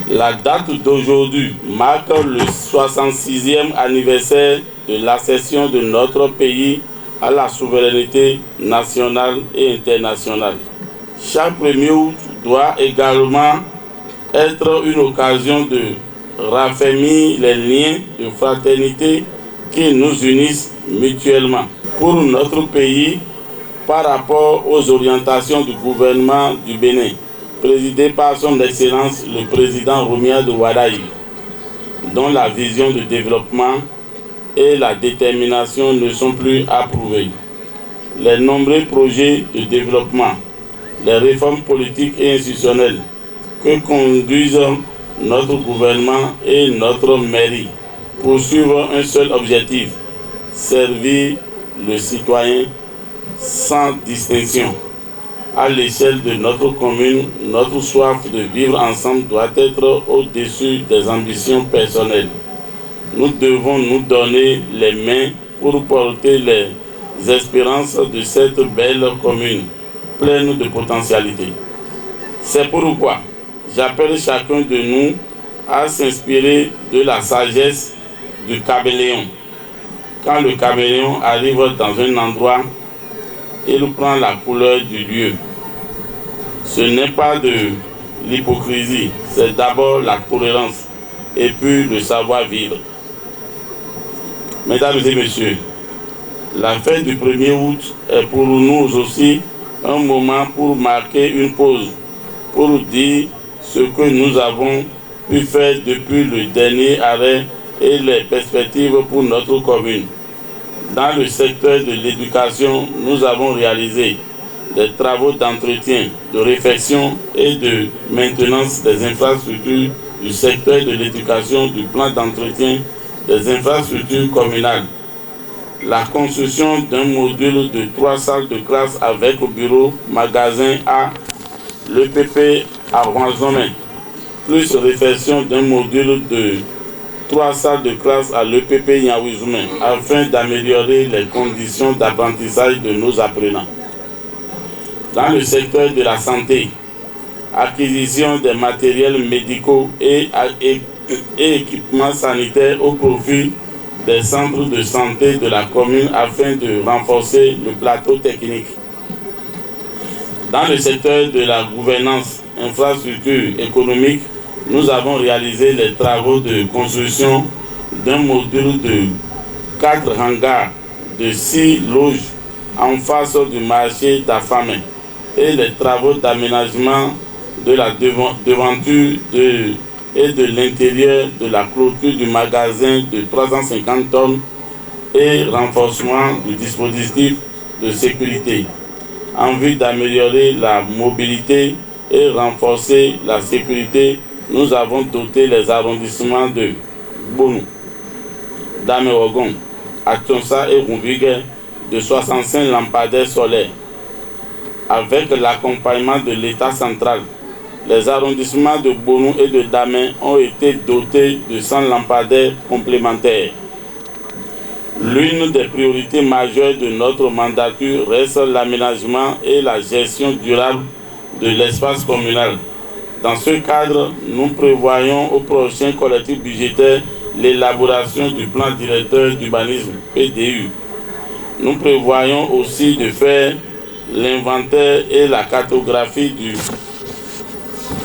La date d'aujourd'hui marque le 66e anniversaire de l'accession de notre pays à la souveraineté nationale et internationale. Chaque 1er août doit également être une occasion de raffermir les liens de fraternité qui nous unissent mutuellement. Pour notre pays, par rapport aux orientations du gouvernement du Bénin, présidé par son Excellence le président Romuald Wadaye, dont la vision de développement et la détermination ne sont plus approuvées. Les nombreux projets de développement, les réformes politiques et institutionnelles que conduisent notre gouvernement et notre mairie poursuivent un seul objectif: servir le citoyen sans distinction. À l'échelle de notre commune, notre soif de vivre ensemble doit être au-dessus des ambitions personnelles. Nous devons nous donner les mains pour porter les espérances de cette belle commune, pleine de potentialités. C'est pourquoi j'appelle chacun de nous à s'inspirer de la sagesse du caméléon. Quand le caméléon arrive dans un endroit, il prend la couleur du lieu. Ce n'est pas de l'hypocrisie, c'est d'abord la tolérance et puis le savoir-vivre. Mesdames et messieurs, la fête du 1er août est pour nous aussi un moment pour marquer une pause, pour dire ce que nous avons pu faire depuis le dernier arrêt et les perspectives pour notre commune. Dans le secteur de l'éducation, nous avons réalisé des travaux d'entretien, de réfection et de maintenance des infrastructures du secteur de l'éducation, du plan d'entretien des infrastructures communales. La construction d'un module de 3 salles de classe avec bureau, magasin à l'EPP à Roisomé, plus réfection d'un module de 3 salles de classe à l'EPP Yaouzoumen, afin d'améliorer les conditions d'apprentissage de nos apprenants. Dans le secteur de la santé, acquisition des matériels médicaux et équipements sanitaires au profit des centres de santé de la commune afin de renforcer le plateau technique. Dans le secteur de la gouvernance, infrastructure économique, nous avons réalisé les travaux de construction d'un module de 4 hangars de 6 loges en face du marché d'Afamé et les travaux d'aménagement de la devanture de et de l'intérieur de la clôture du magasin de 350 tonnes et renforcement du dispositif de sécurité en vue d'améliorer la mobilité et renforcer la sécurité. Nous avons doté les arrondissements de Bonou, Damerogon, Atonsa et Rumbigue de 65 lampadaires solaires. Avec l'accompagnement de l'État central, les arrondissements de Bonou et de Damé ont été dotés de 100 lampadaires complémentaires. L'une des priorités majeures de notre mandature reste l'aménagement et la gestion durable de l'espace communal. Dans ce cadre, nous prévoyons au prochain collectif budgétaire l'élaboration du plan directeur d'urbanisme PDU. Nous prévoyons aussi de faire l'inventaire et la cartographie du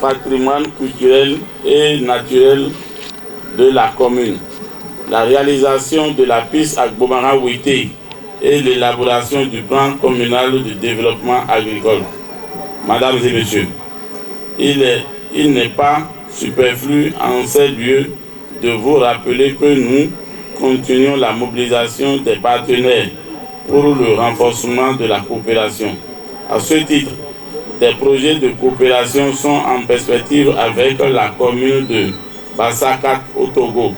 patrimoine culturel et naturel de la commune, la réalisation de la piste Agbomara-Wité et l'élaboration du plan communal de développement agricole. Mesdames et messieurs, il n'est pas superflu en ces lieux de vous rappeler que nous continuons la mobilisation des partenaires pour le renforcement de la coopération. À ce titre, des projets de coopération sont en perspective avec la commune de Bassakat au Togo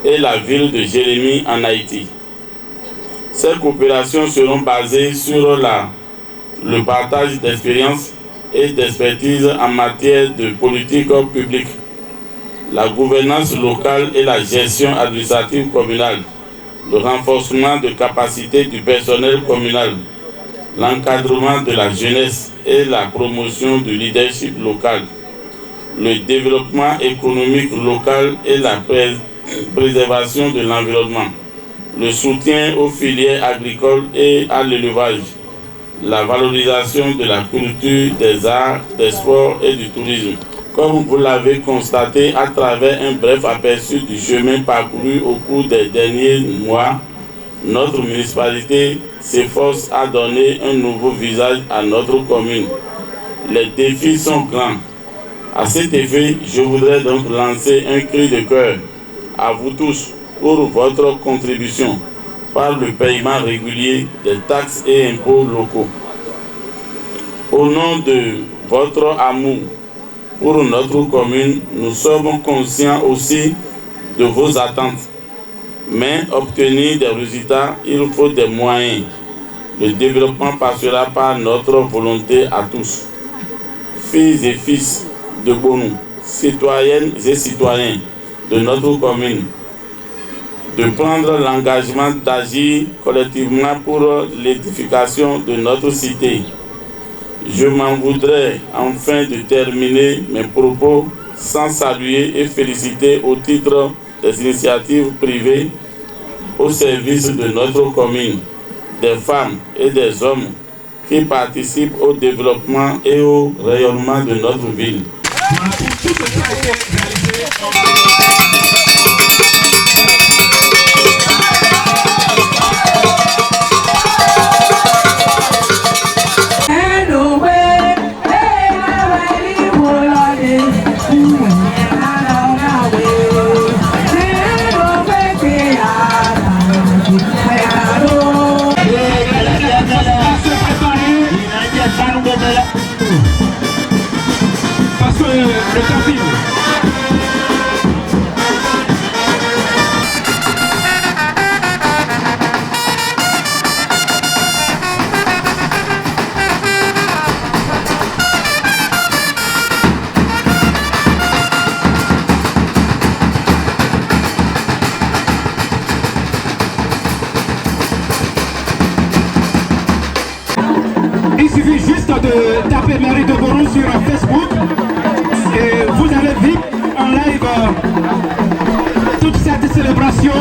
et la ville de Jérémie en Haïti. Ces coopérations seront basées sur le partage d'expériences et d'expertise en matière de politique publique, la gouvernance locale et la gestion administrative communale, le renforcement de capacités du personnel communal, l'encadrement de la jeunesse et la promotion du leadership local, le développement économique local et la préservation de l'environnement, le soutien aux filières agricoles et à l'élevage, la valorisation de la culture, des arts, des sports et du tourisme. Comme vous l'avez constaté à travers un bref aperçu du chemin parcouru au cours des derniers mois, notre municipalité s'efforce à donner un nouveau visage à notre commune. Les défis sont grands. À cet effet, je voudrais donc lancer un cri de cœur à vous tous pour votre contribution par le paiement régulier des taxes et impôts locaux. Au nom de votre amour pour notre commune, nous sommes conscients aussi de vos attentes. Mais obtenir des résultats, il faut des moyens. Le développement passera par notre volonté à tous. Filles et fils de Bonou, citoyennes et citoyens de notre commune, de prendre l'engagement d'agir collectivement pour l'édification de notre cité. Je m'en voudrais enfin de terminer mes propos sans saluer et féliciter au titre des initiatives privées au service de notre commune, des femmes et des hommes qui participent au développement et au rayonnement de notre ville. Parce que le temps file. Il suffit juste de taper Mairie de Bonou sur Facebook et vous allez vite en live toute cette célébration.